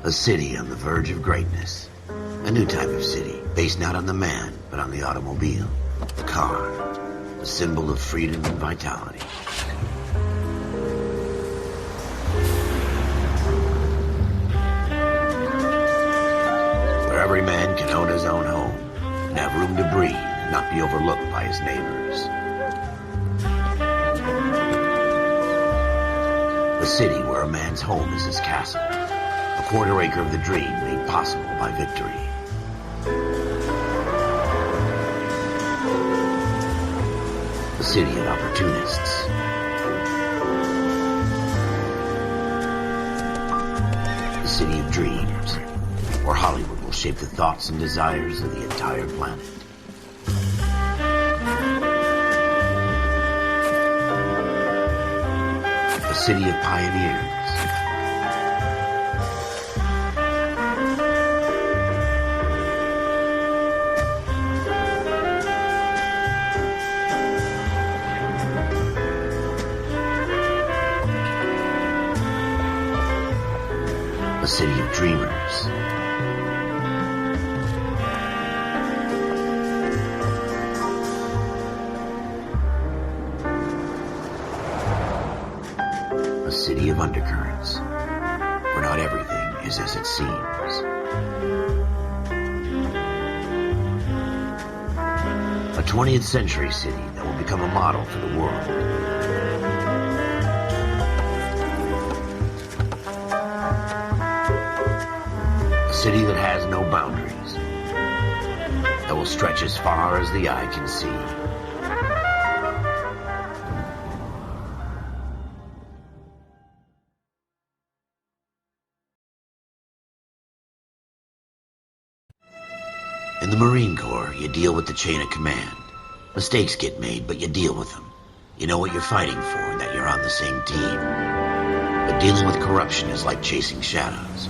A city on the verge of greatness. A new type of city, based not on the man, but on the automobile. The car. The symbol of freedom and vitality. Where every man can own his own home, and have room to breathe, and not be overlooked by his neighbors. A city where a man's home is his castle. A quarter acre of the dream made possible by victory. A city of opportunists. A city of dreams, where Hollywood will shape the thoughts and desires of the entire planet. A city of pioneers. A city of dreamers. A city of undercurrents, where not everything is as it seems. A 20th century city that will become a model for the world. A city that has no boundaries, that will stretch as far as the eye can see. In the Marine Corps, you deal with the chain of command. Mistakes get made, but you deal with them. You know what you're fighting for, and that you're on the same team. But dealing with corruption is like chasing shadows.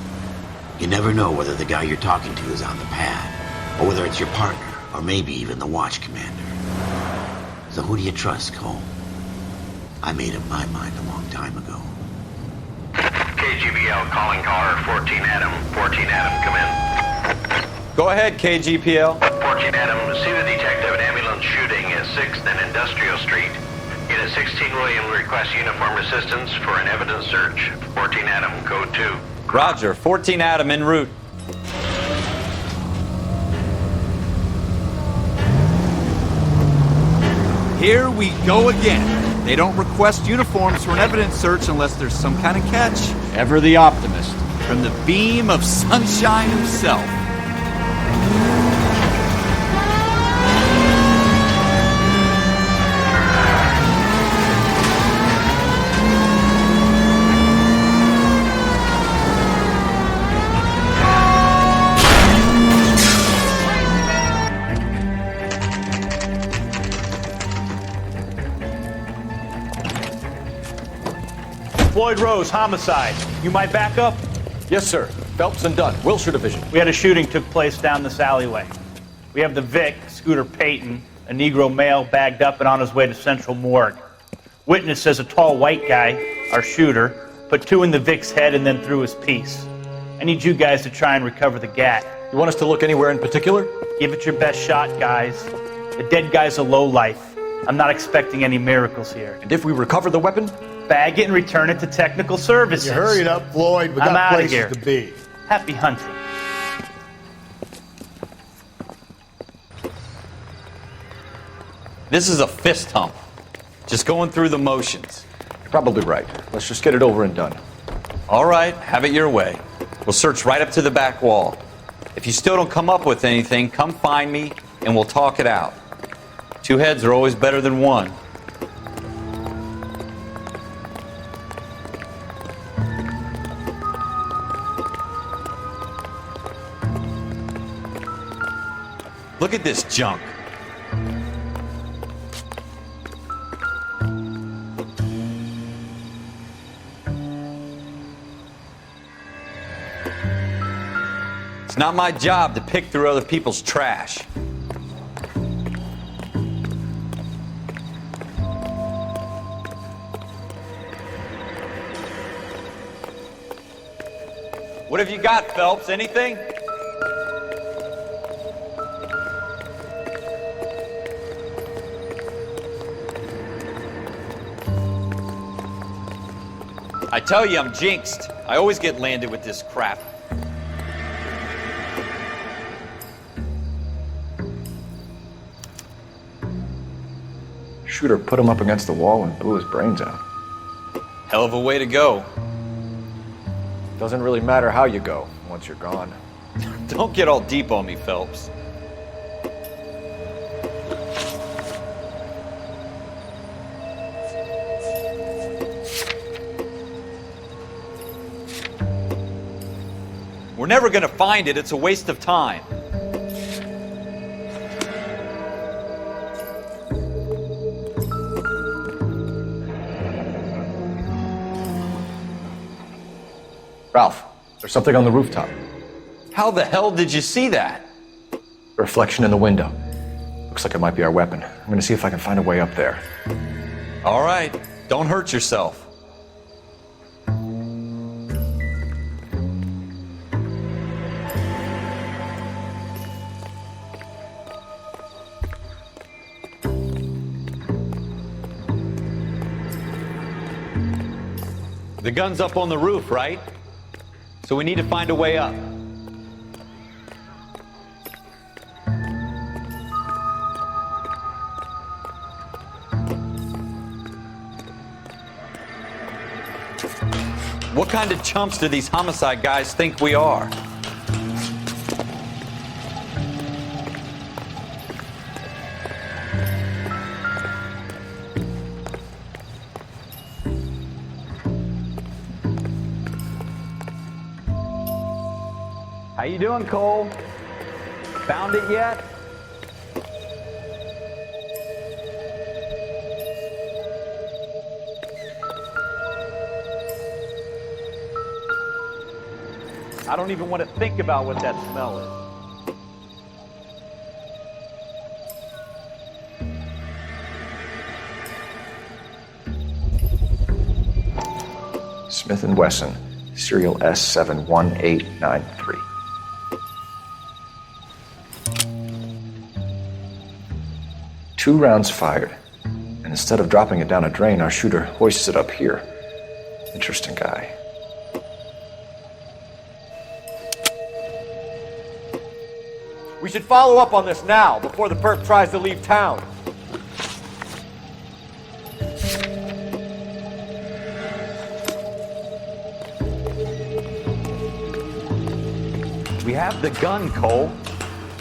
You never know whether the guy you're talking to is on the pad, or whether it's your partner, or maybe even the watch commander. So who do you trust, Cole? I made up my mind a long time ago. KGBL calling caller 14 Adam. 14 Adam, come in. Go ahead, KGPL. 14 Adam, see the detective, an ambulance shooting at 6th and Industrial Street. Unit 16 William requests uniformed assistance for an evidence search. 14 Adam, code 2. Roger, 14 Adam en route. Here we go again. They don't request uniforms for an evidence search unless there's some kind of catch. Ever the optimist. From the beam of sunshine himself. Floyd Rose, homicide. You might back up? Yes, sir. Phelps and Dunn, Wilshire Division. We had a shooting took place down this alleyway. We have the Vic, Scooter Payton, a Negro male bagged up and on his way to Central Morgue. Witness says a tall white guy, our shooter, put 2 in the Vic's head and then threw his piece. I need you guys to try and recover the gat. You want us to look anywhere in particular? Give it your best shot, guys. The dead guy's a lowlife. I'm not expecting any miracles here. And if we recover the weapon? Bag it and return it to technical services. You hurried up, Floyd. We I'm got outta places here. to be. Happy hunting. This is a fist hump. Just going through the motions. You're probably right. Let's just get it over and done. All right, have it your way. We'll search right up to the back wall. If you still don't come up with anything, come find me and we'll talk it out. 2 heads are always better than 1. Look at this junk. It's not my job to pick through other people's trash. What have you got, Phelps? Anything? I tell you, I'm jinxed. I always get landed with this crap. Shooter put him up against the wall and blew his brains out. Hell of a way to go. Doesn't really matter how you go once you're gone. Don't get all deep on me, Phelps. We're never gonna find it. It's a waste of time. Ralph, there's something on the rooftop. How the hell did you see that? A reflection in the window. Looks like it might be our weapon. I'm gonna see if I can find a way up there. All right, don't hurt yourself. The gun's up on the roof, right? So we need to find a way up. What kind of chumps do these homicide guys think we are? How you doing, Cole? Found it yet? I don't even want to think about what that smell is. Smith & Wesson, serial S71893. Two rounds fired, and instead of dropping it down a drain, our shooter hoists it up here. Interesting guy. We should follow up on this now, before the perp tries to leave town. We have the gun, Cole.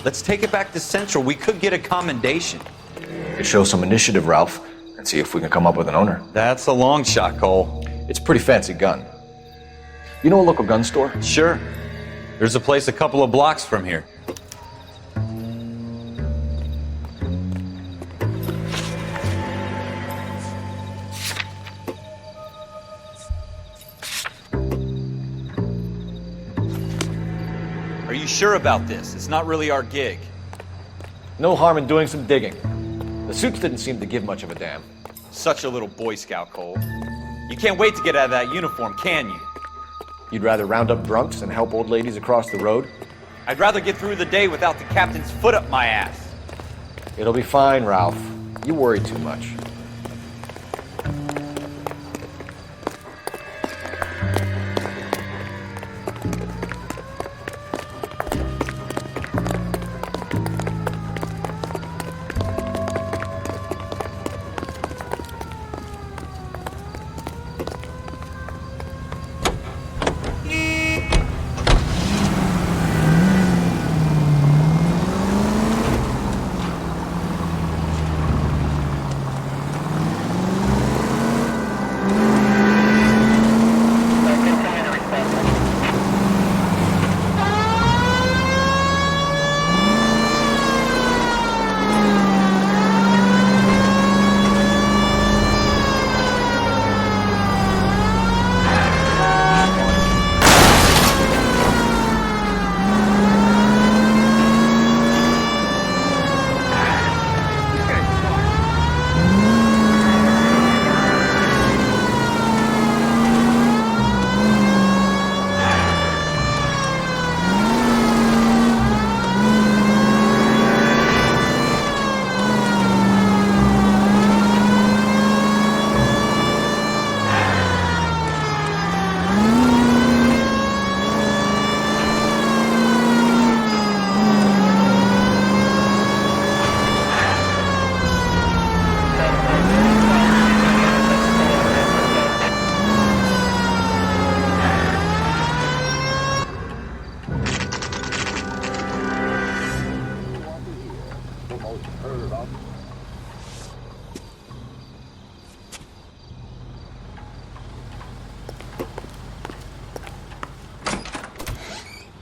Let's take it back to Central. We could get a commendation. Could show some initiative, Ralph, and see if we can come up with an owner. That's a long shot, Cole. It's a pretty fancy gun. You know a local gun store? Sure. There's a place a couple of blocks from here. Are you sure about this? It's not really our gig. No harm in doing some digging. The suits didn't seem to give much of a damn. Such a little Boy Scout, Cole. You can't wait to get out of that uniform, can you? You'd rather round up drunks and help old ladies across the road? I'd rather get through the day without the captain's foot up my ass. It'll be fine, Ralph. You worry too much.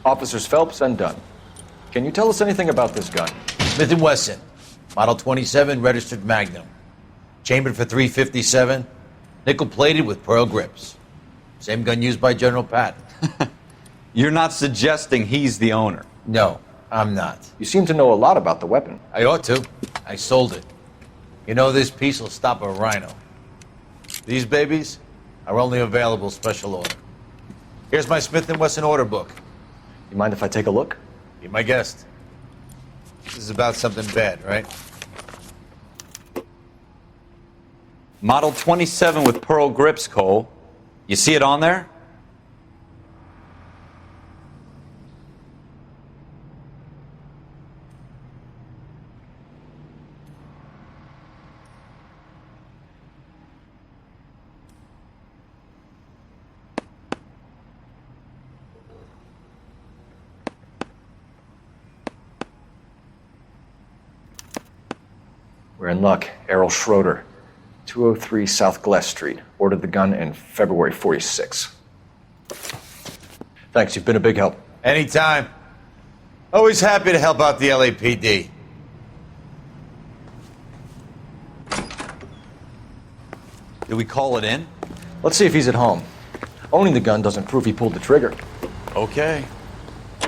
Officers Phelps and Dunn. Can you tell us anything about this gun? Smith & Wesson, Model 27, registered Magnum. Chambered for .357, nickel-plated with pearl grips. Same gun used by General Patton. You're not suggesting he's the owner? No, I'm not. You seem to know a lot about the weapon. I ought to. I sold it. You know, this piece will stop a rhino. These babies are only available special order. Here's my Smith & Wesson order book. You mind if I take a look? Be my guest. This is about something bad, right? Model 27 with pearl grips, Cole. You see it on there? We're in luck. Errol Schroeder, 203 South Glass Street. Ordered the gun in February '46. Thanks, you've been a big help. Anytime. Always happy to help out the LAPD. Did we call it in? Let's see if he's at home. Owning the gun doesn't prove he pulled the trigger. Okay.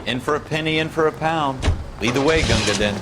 In for a penny, in for a pound. Lead the way, Gunga Din.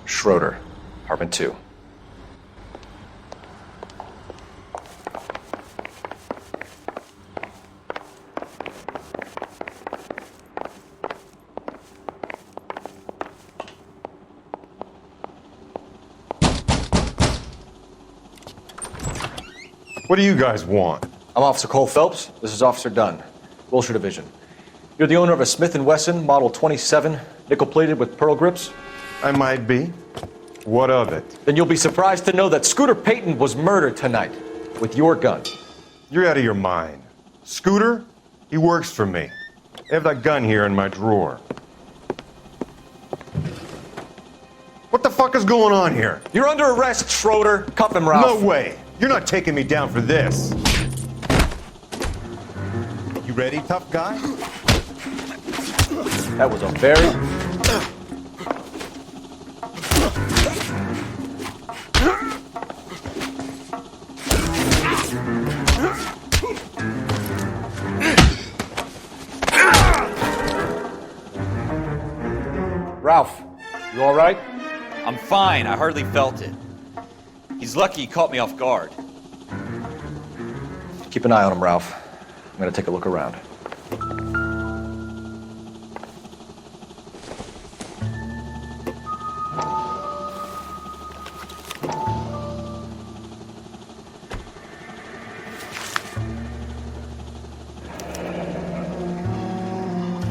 Schroeder, apartment 2. What do you guys want? I'm Officer Cole Phelps. This is Officer Dunn, Wilshire Division. You're the owner of a Smith & Wesson Model 27, nickel-plated with pearl grips? I might be. What of it? Then you'll be surprised to know that Scooter Payton was murdered tonight with your gun. You're out of your mind. Scooter? He works for me. I have that gun here in my drawer. What the fuck is going on here? You're under arrest, Schroeder. Cuff him, Ralph. No way. You're not taking me down for this. You ready, tough guy? That was a very... Ralph, you all right? I'm fine. I hardly felt it. He's lucky he caught me off guard. Keep an eye on him, Ralph. I'm gonna take a look around.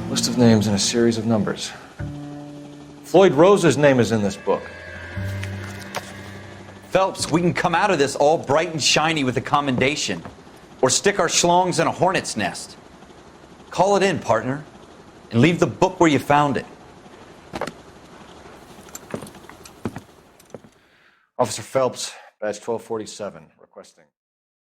List of names and a series of numbers. Floyd Rose's name is in this book. Phelps, we can come out of this all bright and shiny with a commendation. Or stick our schlongs in a hornet's nest. Call it in, partner. And leave the book where you found it. Officer Phelps, badge 1247, requesting.